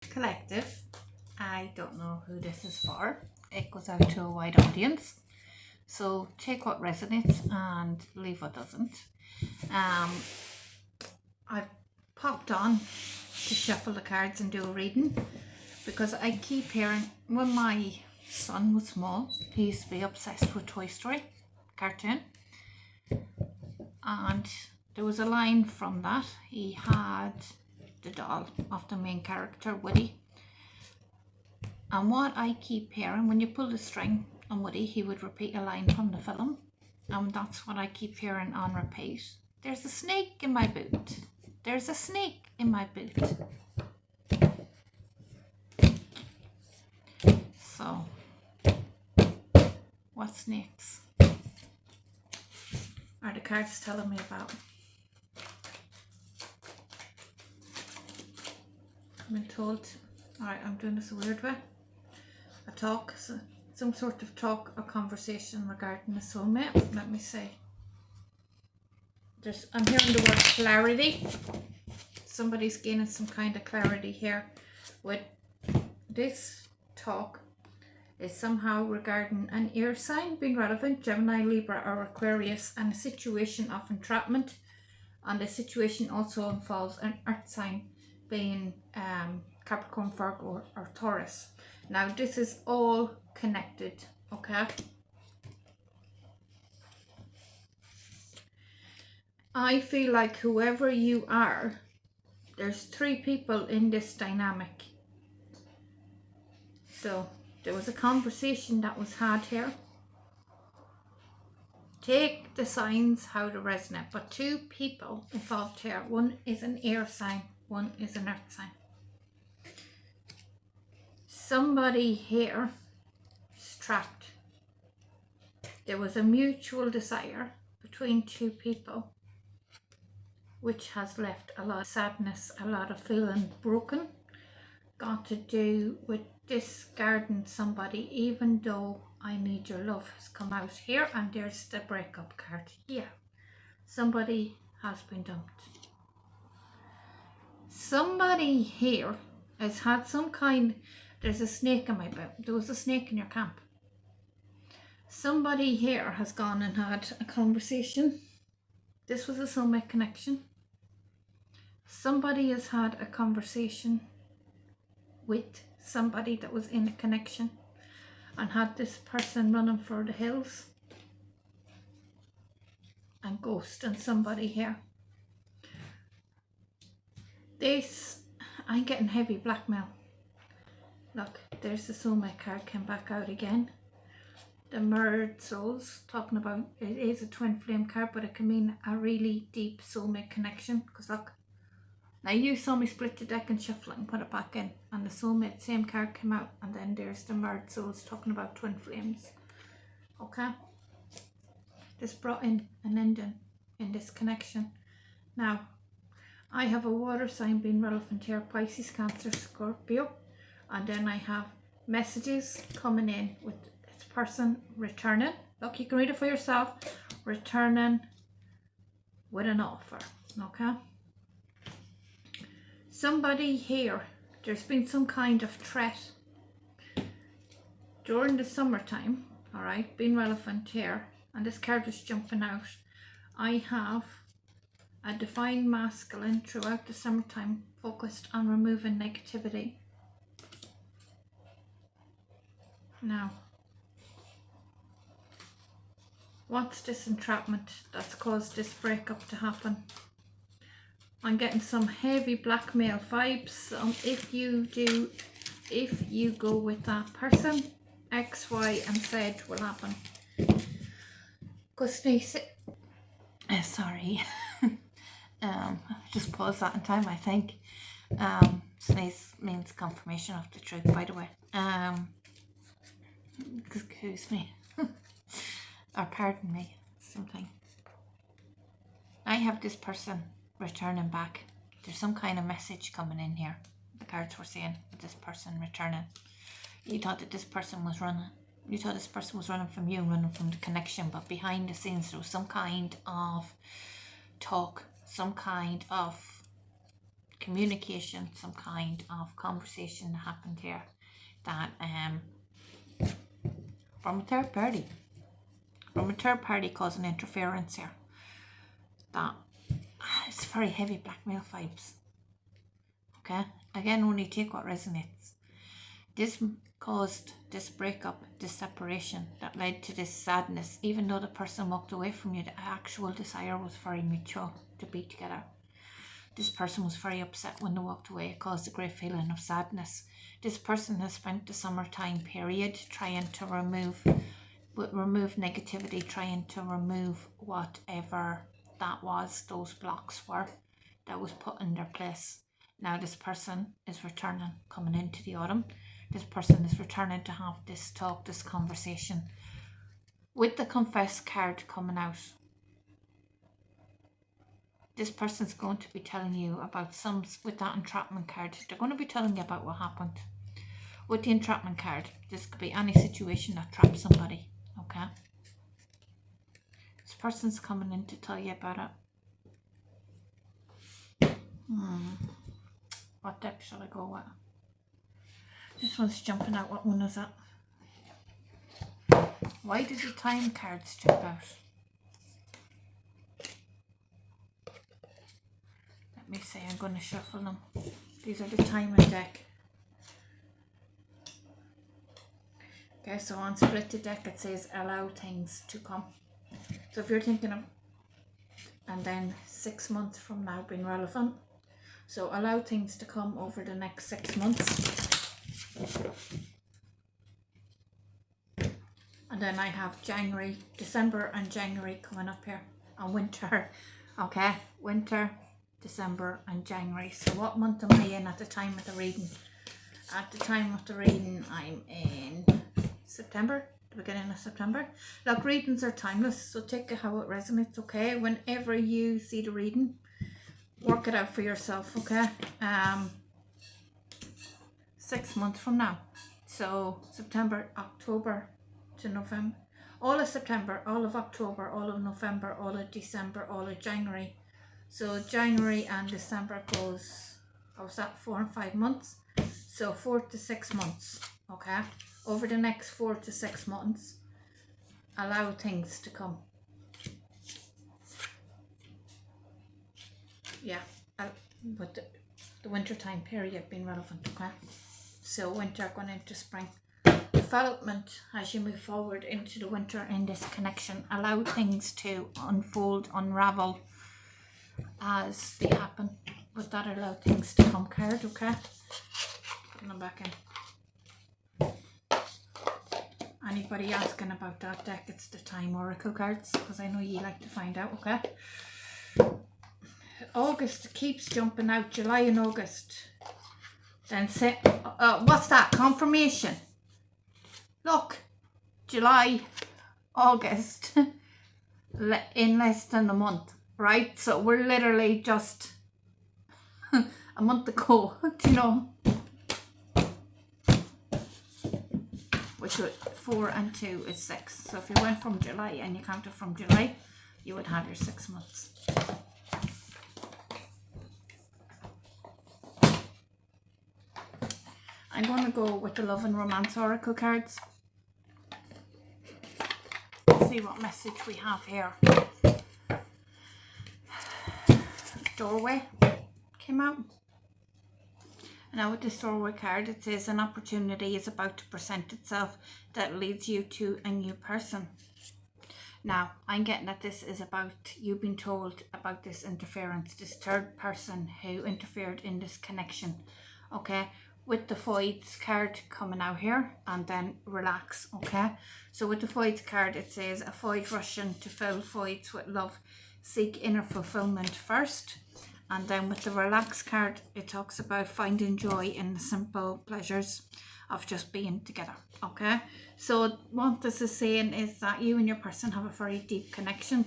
Collective. I don't know who this is for. It goes out to a wide audience. So take what resonates and leave what doesn't. Um, I've popped on to shuffle the cards and do a reading because I keep hearing, when my son was small, he used to be obsessed with Toy Story cartoon, and there was a line from that. He had the doll of the main character, Woody, and what I keep hearing, when you pull the string on Woody, he would repeat a line from the film, and that's what I keep hearing on repeat. There's a snake in my boot. There's a snake in my boot. So, what snakes are the cards telling me about? I've been told, alright, I'm doing this a weird way. A talk, some sort of talk or conversation regarding a soulmate. Let me see. I'm hearing the word clarity. Somebody's gaining some kind of clarity here with this talk. Is somehow regarding an air sign being relevant, Gemini, Libra or Aquarius, and a situation of entrapment. And the situation also involves an earth sign being Capricorn, Virgo or Taurus. Now this is all connected, okay? I feel like whoever you are, there's three people in this dynamic. So there was a conversation that was had here. Take the signs how to resonate, but two people involved here. One is an air sign, one is an earth sign. Somebody here is trapped. There was a mutual desire between two people, which has left a lot of sadness, a lot of feeling broken. Got to do with discarding somebody, even though I need your love has come out here, and there's the breakup card here. Somebody has been dumped. Somebody here has had some kind, there's a snake in my boot. There was a snake in your camp. Somebody here has gone and had a conversation. This was a soulmate connection. Somebody has had a conversation with somebody that was in a connection and had this person running for the hills and ghosting somebody here. This, I'm getting heavy blackmail. Look, there's the soulmate card came back out again. The mirrored souls, talking about, it is a twin flame card, but it can mean a really deep soulmate connection. Because look, now you saw me split the deck and shuffle it and put it back in, and the soulmate, same card came out, and then there's the mirrored souls talking about twin flames. Okay? This brought in an ending in this connection. Now, I have a water sign being relevant here, Pisces, Cancer, Scorpio, and then I have messages coming in with this person returning. Look, you can read it for yourself. Returning with an offer, okay? Somebody here, there's been some kind of threat during the summertime, all right, being relevant here, and this card is jumping out. I have a divine masculine throughout the summertime focused on removing negativity. Now, what's this entrapment that's caused this breakup to happen? I'm getting some heavy blackmail vibes. If you go with that person, X, Y, and Z will happen. Because sorry, just pause that in time. I think sneeze means confirmation of the truth. By the way, excuse me, or pardon me, something. I have this person returning back. There's some kind of message coming in here. The cards were saying this person returning. You thought that this person was running. You thought this person was running from you, running from the connection, but behind the scenes there was some kind of talk, some kind of communication, some kind of conversation happened here that from a third party causing interference here, that it's very heavy blackmail vibes. Okay, again, only take what resonates. This caused this breakup, this separation that led to this sadness. Even though the person walked away from you, the actual desire was very mutual to be together. This person was very upset when they walked away. It caused a great feeling of sadness. This person has spent the summertime period trying to remove negativity, trying to remove whatever that was, those blocks were, that was put in their place. Now this person is returning, coming into the autumn. This person is returning to have this talk, this conversation. With the confess card coming out, this person's going to be telling you about with that entrapment card, they're going to be telling you about what happened. With the entrapment card, this could be any situation that traps somebody, okay? This person's coming in to tell you about it. What depth shall I go with? This one's jumping out. What one is that? Why did the time cards jump out? Let me see, I'm going to shuffle them. These are the timing deck. Okay, so on split the deck it says allow things to come. So if you're thinking of, and then 6 months from now being relevant, so allow things to come over the next 6 months. And then I have December and January coming up here, and winter. Okay, winter, December and January. So what month am I in at the time of the reading? At the time of the reading I'm in September, the beginning of September. Look, readings are timeless, so take it how it resonates, okay? Whenever you see the reading, work it out for yourself, okay? 6 months from now. So September, October to November. All of September, all of October, all of November, all of December, all of January. So January and December goes, how's that, 4 and 5 months? So 4 to 6 months, okay? Over the next 4 to 6 months, allow things to come. Yeah, with the winter time period being relevant, okay? So winter going into spring. Development as you move forward into the winter in this connection. Allow things to unfold, unravel as they happen. With that allow things to come card, okay? Putting them back in. Anybody asking about that deck, it's the Time Oracle cards, because I know you like to find out, okay? August keeps jumping out, July and August. Then say, what's that? Confirmation. Look, July, August, in less than a month, right? So we're literally just a month ago, you know. Which would 4 and 2 is 6. So if you went from July and you counted from July, you would have your 6 months. I'm going to go with the Love and Romance Oracle cards. Let's see what message we have here. Doorway came out. Now with this doorway card, it says an opportunity is about to present itself that leads you to a new person. Now, I'm getting that this is about you being told about this interference, this third person who interfered in this connection, okay? With the Voids card coming out here, and then relax, okay? So with the Voids card, it says avoid rushing to fill voids with love. Seek inner fulfillment first. And then with the relax card, it talks about finding joy in the simple pleasures of just being together, okay? So what this is saying is that you and your person have a very deep connection,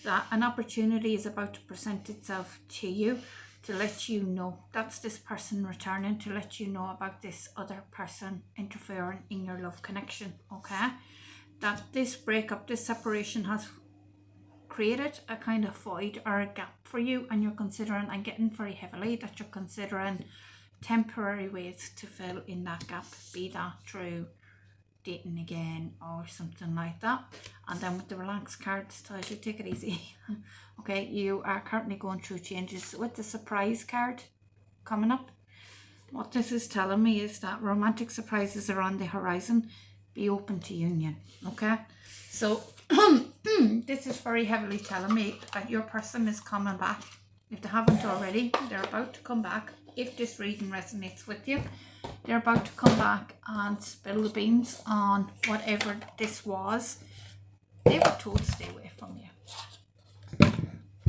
that an opportunity is about to present itself to you to let you know. That's this person returning to let you know about this other person interfering in your love connection, okay? That this breakup, this separation has created a kind of void or a gap for you, and you're considering, I'm getting very heavily that you're considering temporary ways to fill in that gap, be that through dating again or something like that. And then with the relaxed card, it tells you take it easy. Okay, you are currently going through changes. With the surprise card coming up, what this is telling me is that romantic surprises are on the horizon. Be open to union. Okay, so this is very heavily telling me that your person is coming back. If they haven't already, they're about to come back. If this reading resonates with you, they're about to come back and spill the beans on whatever this was. They were told to stay away from you.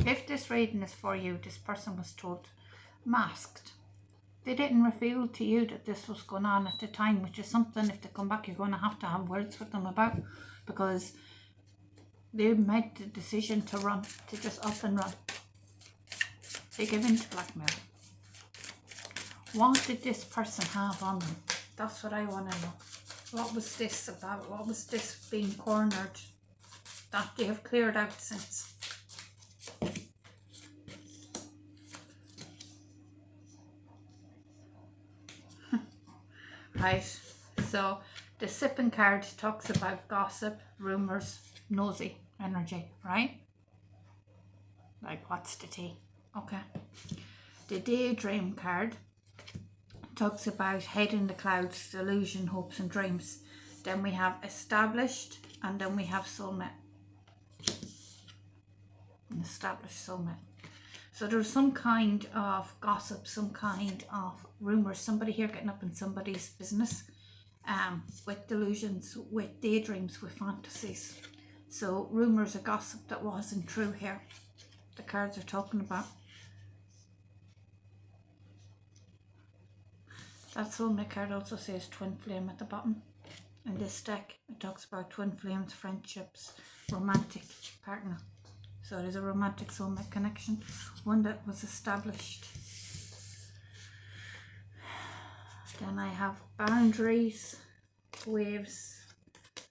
If this reading is for you, this person was told masked. They didn't reveal to you that this was going on at the time, which is something, if they come back, you're going to have words with them about, because they made the decision to run, to just up and run. They give in to blackmail. What did this person have on them? That's what I want to know. What was this about? What was this being cornered that they have cleared out since? Right, so the sipping card talks about gossip, rumours, nosy energy, right? Like, what's the tea? Okay. The daydream card talks about head in the clouds, delusion, hopes and dreams. Then we have established, and then we have soulmate. An established soulmate. So there's some kind of gossip, some kind of rumours, somebody here getting up in somebody's business, with delusions, with daydreams, with fantasies. So rumours of gossip that wasn't true here. The cards are talking about. That soulmate card also says twin flame at the bottom. In this deck, it talks about twin flames, friendships, romantic partner. So there's a romantic soulmate connection, one that was established. Then I have boundaries, waves,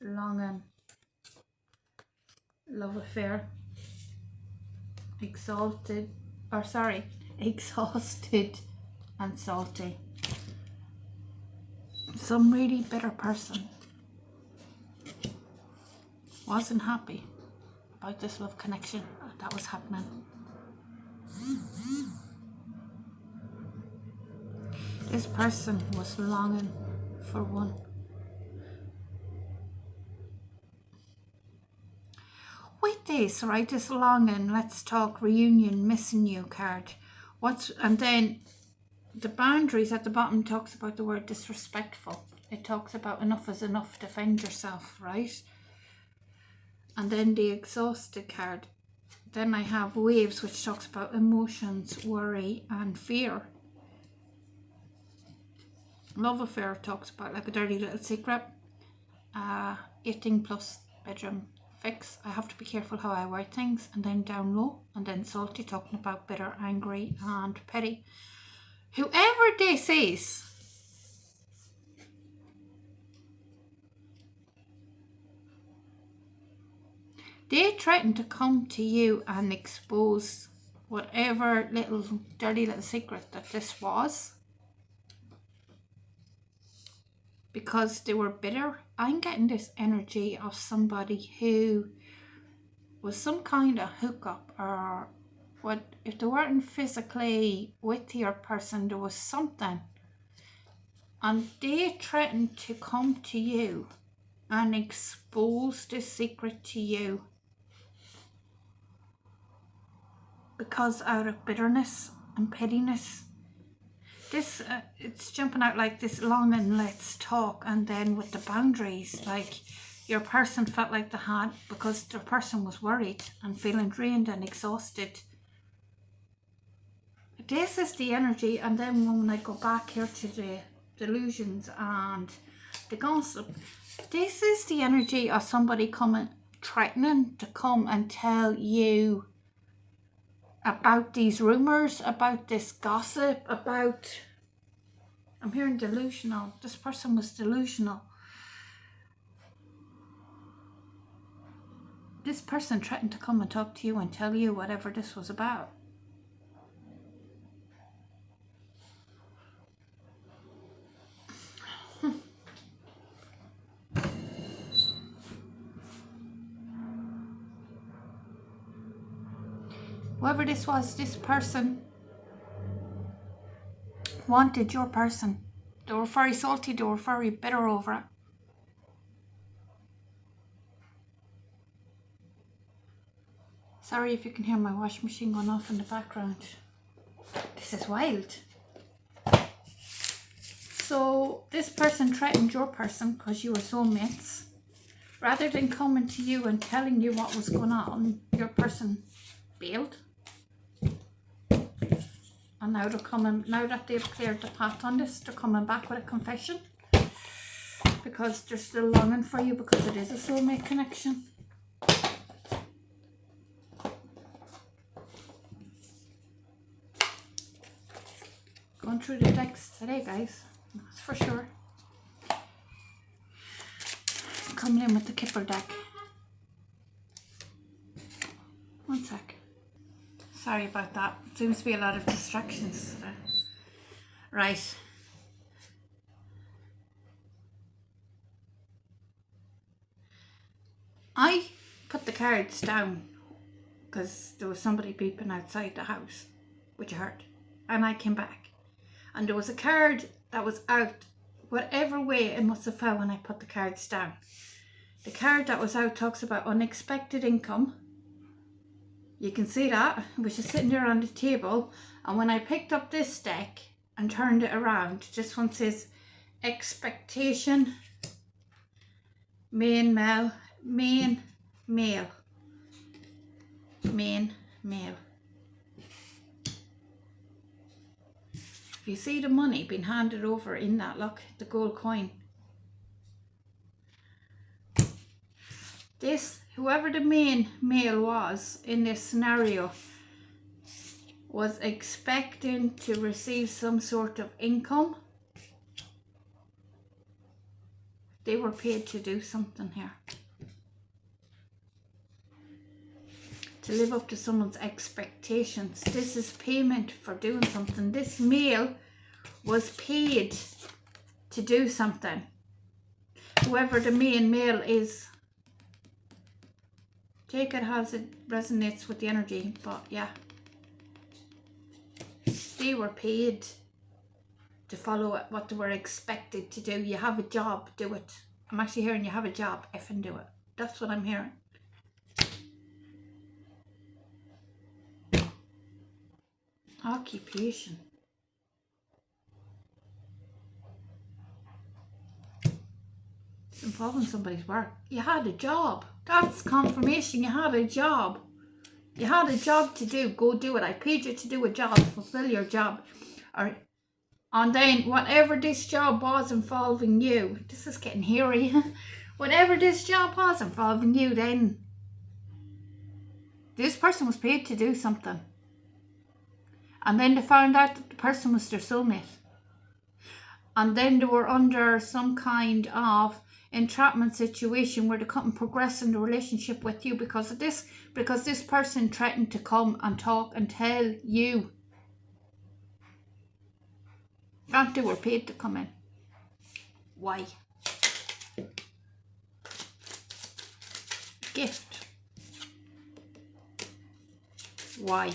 longing, love affair, exhausted and salty. Some really bitter person wasn't happy about this love connection that was happening. This person was longing for one. With this, right, this longing, let's talk reunion, missing you card. And then the boundaries at the bottom talks about the word disrespectful. It talks about enough is enough, defend yourself, right? And then the exhausted card. Then I have waves, which talks about emotions, worry and fear. Love affair talks about like a dirty little secret. 18 plus bedroom fix. I have to be careful how I word things. And then down low. And then salty, talking about bitter, angry and petty. Whoever this is, they threaten to come to you and expose whatever little dirty little secret that this was, because they were bitter. I'm getting this energy of somebody who was some kind of hookup, or what, if they weren't physically with your person, there was something, and they threatened to come to you and expose the secret to you, because out of bitterness and pettiness. This it's jumping out like this longing, let's talk. And then with the boundaries, like your person felt like they had, because their person was worried and feeling drained and exhausted. This is the energy. And then when I go back here to the delusions and the gossip, this is the energy of somebody coming, threatening to come and tell you about these rumors, about this gossip, about, I'm hearing delusional. This person was delusional. this person threatened to come and talk to you and tell you whatever this was about. Whoever this was, this person wanted your person. They were very salty, they were very bitter over it. Sorry if you can hear my washing machine going off in the background. This is wild. So this person threatened your person because you were soulmates. Rather than coming to you and telling you what was going on, your person bailed. And now they're coming, now that they've cleared the path on this, they're coming back with a confession. Because they're still longing for you, because it is a soulmate connection. Going through the decks today, guys. That's for sure. Coming in with the Kipper deck. One sec. Sorry about that. Seems to be a lot of distractions today. Right. I put the cards down because there was somebody beeping outside the house, which I heard. And I came back. And there was a card that was out, whatever way it must have fell when I put the cards down. The card that was out talks about unexpected income. You can see that, it was just sitting there on the table. And when I picked up this deck and turned it around, this one says expectation, main male. If you see the money being handed over in that, look, the gold coin. This, whoever the main male was in this scenario, was expecting to receive some sort of income. They were paid to do something here. To live up to someone's expectations. This is payment for doing something. This male was paid to do something. Whoever the main male is. Take it as it resonates with the energy, but yeah. They were paid to follow what they were expected to do. You have a job, do it. I'm actually hearing you have a job, effing do it. That's what I'm hearing. Occupation. It's involving somebody's work. You had a job. That's confirmation. You had a job. You had a job to do. Go do it. I paid you to do a job. Fulfill your job. And then whatever this job was involving you. This is getting hairy. Whatever this job was involving you, then this person was paid to do something. And then they found out that the person was their soulmate. And then they were under some kind of entrapment situation where they couldn't progress in the relationship with you because of this. Because this person threatened to come and talk and tell you. And they were paid to come in. Why? Gift. Why?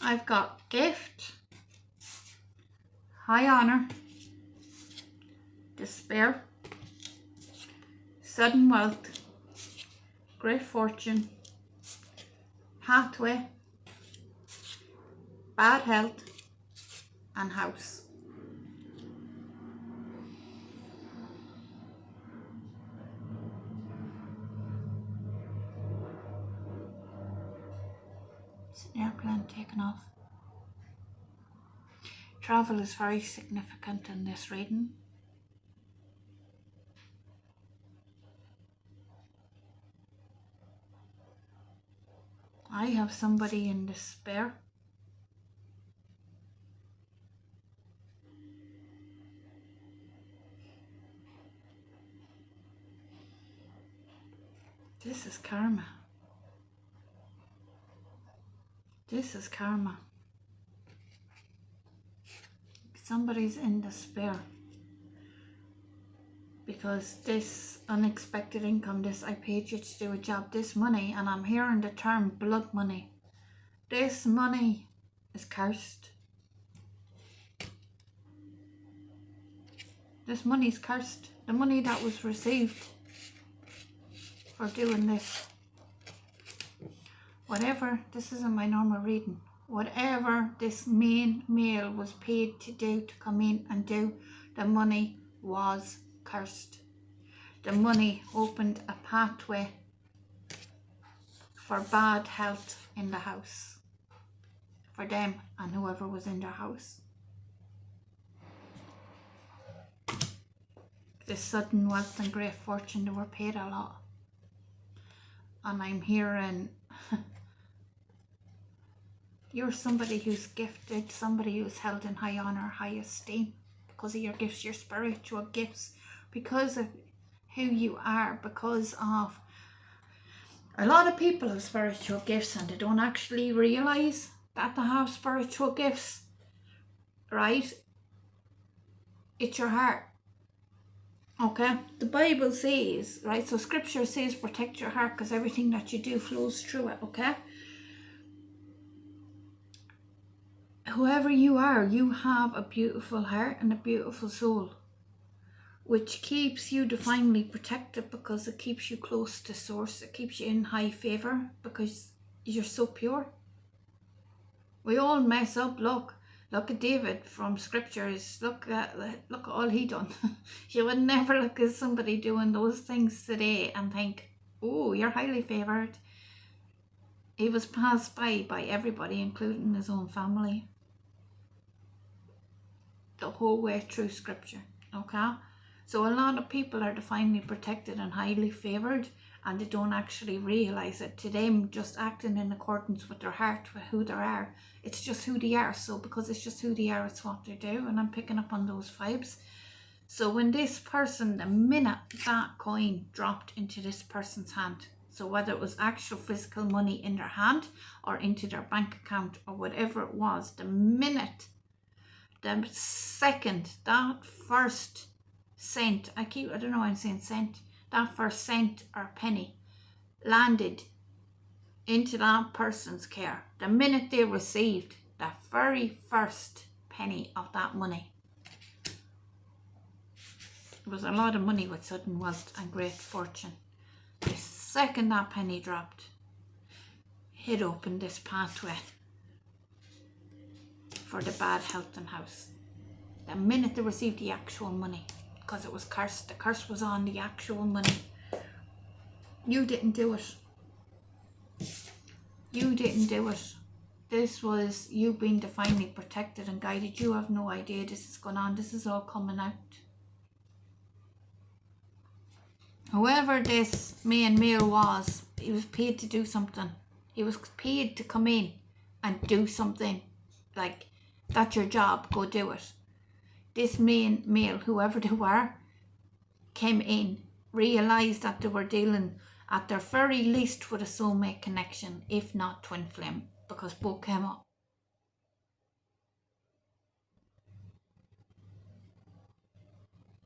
I've got gift, high honor, despair, sudden wealth, great fortune, pathway, bad health, and house. It's an airplane taking off. Travel is very significant in this reading. I have somebody in despair. This is karma. This is karma. Somebody's in despair because this unexpected income, this I paid you to do a job, this money, and I'm hearing the term blood money. This money is cursed. This money is cursed. The money that was received for doing this. Whatever, this isn't my normal reading. Whatever this main male was paid to do, to come in and do, the money was cursed. The money opened a pathway for bad health in the house. For them and whoever was in their house. This sudden wealth and great fortune, they were paid a lot. And I'm hearing you're somebody who's gifted, somebody who's held in high honour, high esteem because of your gifts, your spiritual gifts, because of who you are, because of a lot of people have spiritual gifts and they don't actually realise that they have spiritual gifts, right? It's your heart. Okay, the Bible says, right, so scripture says protect your heart because everything that you do flows through it, okay? Whoever you are, you have a beautiful heart and a beautiful soul, which keeps you divinely protected because it keeps you close to source. It keeps you in high favour because you're so pure. We all mess up. Look at David from scriptures. Look at all he done. You would never look at somebody doing those things today and think, oh, you're highly favoured. He was passed by everybody, including his own family. The whole way through scripture, okay? So a lot of people are divinely protected and highly favoured, and they don't actually realise it. To them, just acting in accordance with their heart, with who they are. It's just who they are. So because it's just who they are, it's what they do. And I'm picking up on those vibes. So when this person, the minute that coin dropped into this person's hand, so whether it was actual physical money in their hand or into their bank account or whatever it was, the minute, the second, that first cent, I don't know why I'm saying cent, that first cent or penny landed into that person's care, the minute they received the very first penny of that money. It was a lot of money with sudden wealth and great fortune. The second that penny dropped, it opened this pathway for the bad health and house. The minute they received the actual money, because it was cursed, the curse was on the actual money. You didn't do it. You didn't do it. This was you being divinely protected and guided. You have no idea this is going on. This is all coming out. Whoever this main male was, he was paid to do something. He was paid to come in and do something. Like, that's your job, go do it. This main male, whoever they were, came in, realised that they were dealing at their very least with a soulmate connection, if not twin flame, because both came up.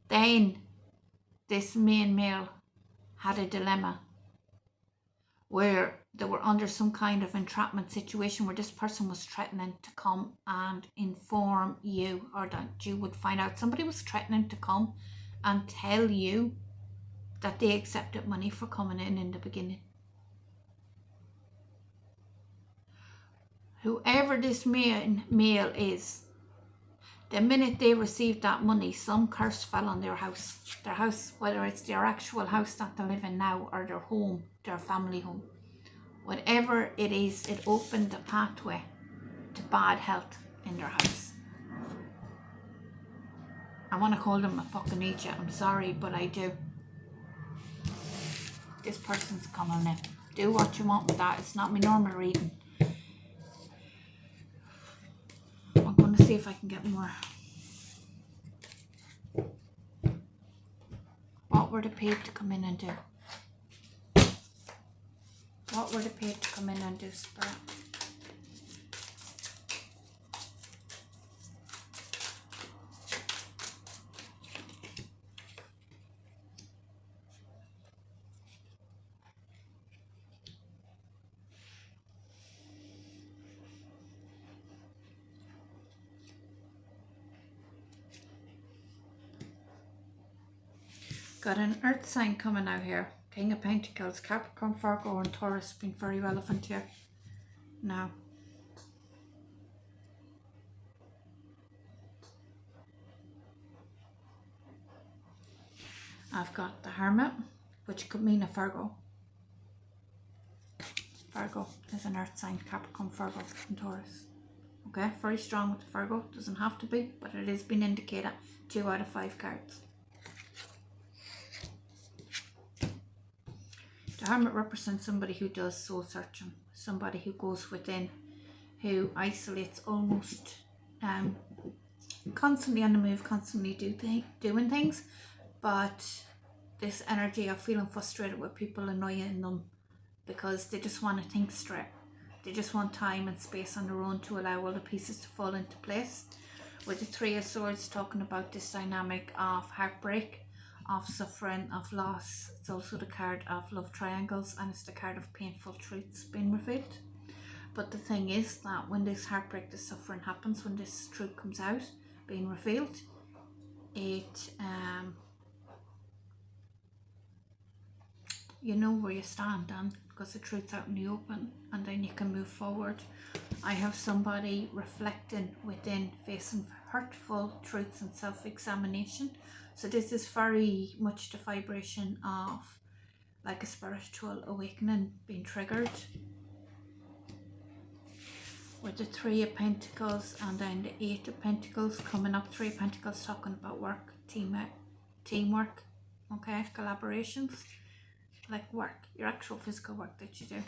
Then this main male had a dilemma where they were under some kind of entrapment situation where this person was threatening to come and inform you, or that you would find out. Somebody was threatening to come and tell you that they accepted money for coming in the beginning. Whoever this male is, the minute they received that money, some curse fell on their house. Their house, whether it's their actual house that they live in now or their home, their family home. Whatever it is, it opened a pathway to bad health in their house. I want to call them a fucking idiot. I'm sorry, but I do. This person's coming in. Do what you want with that. It's not my normal reading. I'm going to see if I can get more. What were they paid to come in and do? What were they paid to come in and do, Spirit? Got an earth sign coming out here. King of Pentacles, Capricorn, Virgo and Taurus being very relevant here. Now, I've got the Hermit, which could mean a Virgo. Virgo is an earth sign, Capricorn, Virgo and Taurus. Okay, very strong with the Virgo. Doesn't have to be, but it is being indicated. 2 out of 5 cards. The Hermit represents somebody who does soul searching, somebody who goes within, who isolates, almost constantly on the move, constantly doing things, but this energy of feeling frustrated with people annoying them because they just want to think straight. They just want time and space on their own to allow all the pieces to fall into place. With the Three of Swords talking about this dynamic of heartbreak, of suffering, of loss. It's also the card of love triangles, and it's the card of painful truths being revealed. But the thing is that when this heartbreak, this suffering happens, when this truth comes out, being revealed, it you know where you stand then, because the truth's out in the open, and then you can move forward. I have somebody reflecting within, facing hurtful truths and self-examination. So this is very much the vibration of like a spiritual awakening being triggered. With the Three of Pentacles and then the Eight of Pentacles coming up. Three of Pentacles talking about work, teamwork, okay, collaborations, like work, your actual physical work that you do.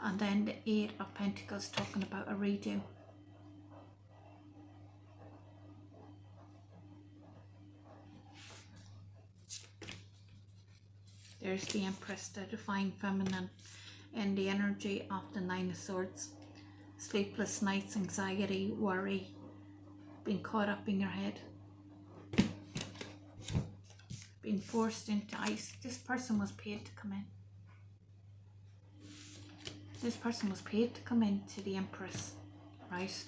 And then the Eight of Pentacles talking about a redo. There's the Empress, the divine feminine, in the energy of the Nine of Swords. Sleepless nights, anxiety, worry, being caught up in your head, being forced into ice. This person was paid to come in. This person was paid to come in to the Empress, right?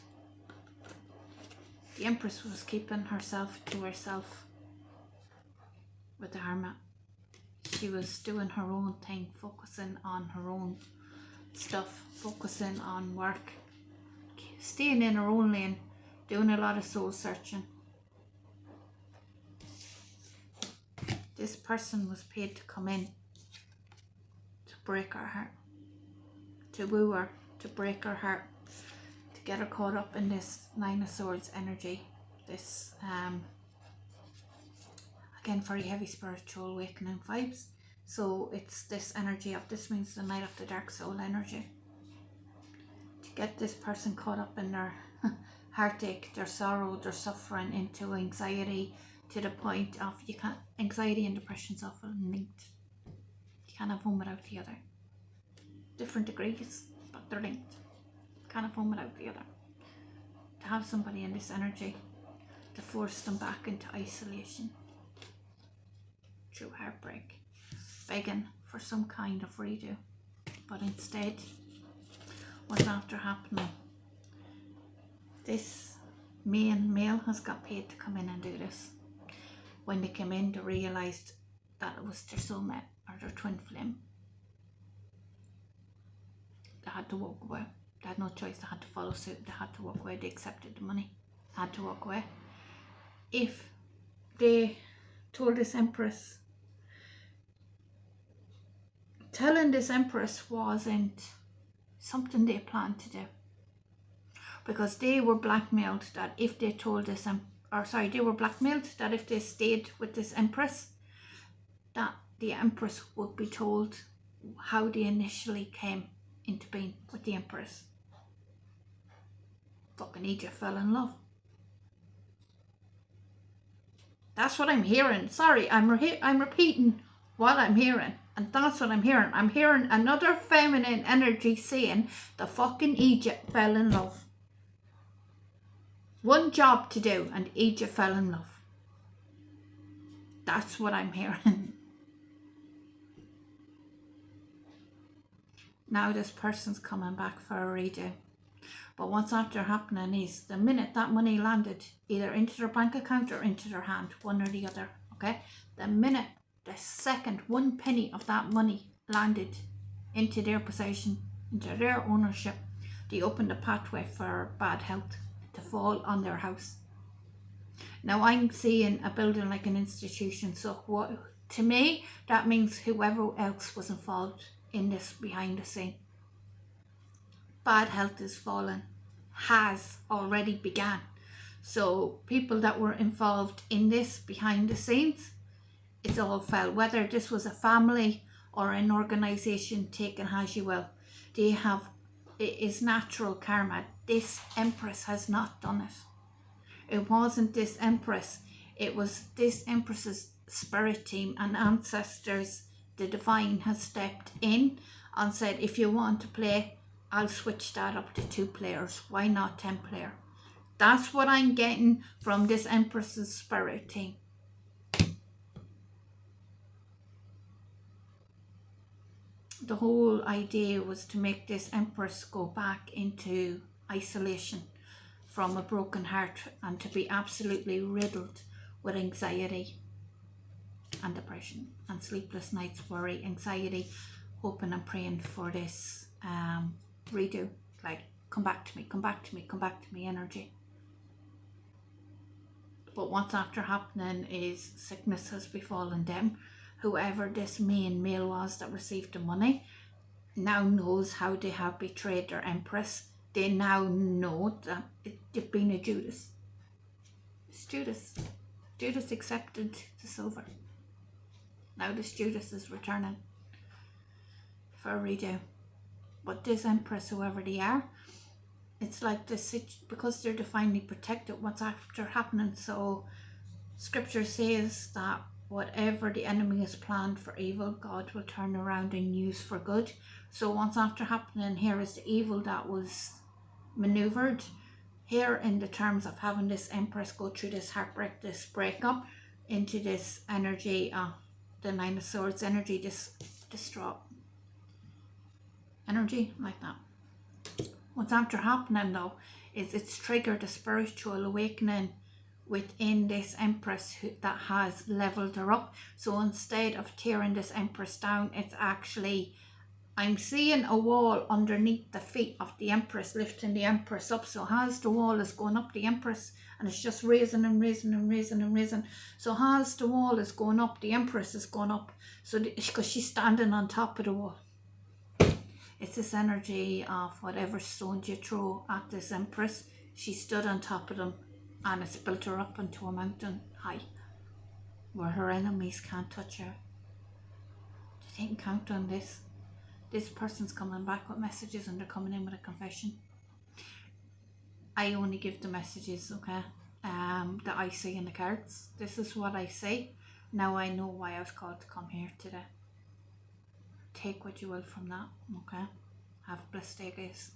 The Empress was keeping herself to herself with the Hermit. She was doing her own thing, focusing on her own stuff, focusing on work, staying in her own lane, doing a lot of soul searching. This person was paid to come in to break her heart, to woo her, to break her heart, to get her caught up in this Nine of Swords energy, this again very heavy spiritual awakening vibes. So it's this energy of, this means the Night of the Dark Soul energy, to get this person caught up in their heartache, their sorrow, their suffering, into anxiety, to the point of you can't, anxiety and depression's often linked. You can't have one without the other. Different degrees, but they're linked. Can't have one without the other. To have somebody in this energy to force them back into isolation through heartbreak, begging for some kind of redo. But instead, what's after happening, this main male has got paid to come in and do this. When they came in, they realised that it was their soulmate or their twin flame. They had to walk away. They had no choice. They had to follow suit. They had to walk away. They accepted the money. They had to walk away. If they told this Empress telling this Empress wasn't something they planned to do, because they were blackmailed that if they told this they were blackmailed that if they stayed with this Empress, that the Empress would be told how they initially came into being with the Empress. Fucking Egypt fell in love. That's what I'm hearing. Sorry, I'm repeating what I'm hearing. And that's what I'm hearing. I'm hearing another feminine energy saying the fucking Egypt fell in love. One job to do and Egypt fell in love. That's what I'm hearing. Now this person's coming back for a redo. But what's after happening is the minute that money landed, either into their bank account or into their hand, one or the other, okay? The second 1 penny of that money landed into their possession, into their ownership, they opened a pathway for bad health to fall on their house. Now I'm seeing a building like an institution, so what, to me, that means whoever else was involved in this behind the scene. Bad health is falling, has already began. So people that were involved in this behind the scenes, it's all fell. Whether this was a family or an organisation, take it as you will. It is natural karma. This Empress has not done it. It wasn't this Empress. It was this Empress's spirit team and ancestors. The divine has stepped in and said, if you want to play, I'll switch that up to 2 players. Why not 10 player? That's what I'm getting from this Empress's spirit team. The whole idea was to make this Empress go back into isolation from a broken heart and to be absolutely riddled with anxiety and depression and sleepless nights, worry, anxiety, hoping and praying for this redo, like come back to me, come back to me, come back to me energy. But what's after happening is sickness has befallen them. Whoever this main male was that received the money now knows how they have betrayed their Empress. They now know that they've been a Judas. It's Judas. Judas accepted the silver. Now this Judas is returning for a redo. But this Empress, whoever they are, it's like this, because they're divinely protected, what's after happening. So scripture says that whatever the enemy has planned for evil, God will turn around and use for good. So what's after happening here is the evil that was maneuvered here in the terms of having this Empress go through this heartbreak, this breakup, into this energy of the Nine of Swords energy, this distraught energy like that. What's after happening though is it's triggered a spiritual awakening within this Empress that has leveled her up. So instead of tearing this Empress down, it's actually, I'm seeing a wall underneath the feet of the Empress, lifting the Empress up. So as the wall is going up, the Empress, and it's just raising and raising and raising and raising. So as the wall is going up, the Empress is going up. So because she's standing on top of the wall. It's this energy of whatever stones you throw at this Empress, she stood on top of them and it's built her up into a mountain high where her enemies can't touch her. They can count on this. This person's coming back with messages and they're coming in with a confession. I only give the messages, okay, that I see in the cards. This is what I say. Now I know why I was called to come here today. Take what you will from that, okay? Have a blessed day, guys.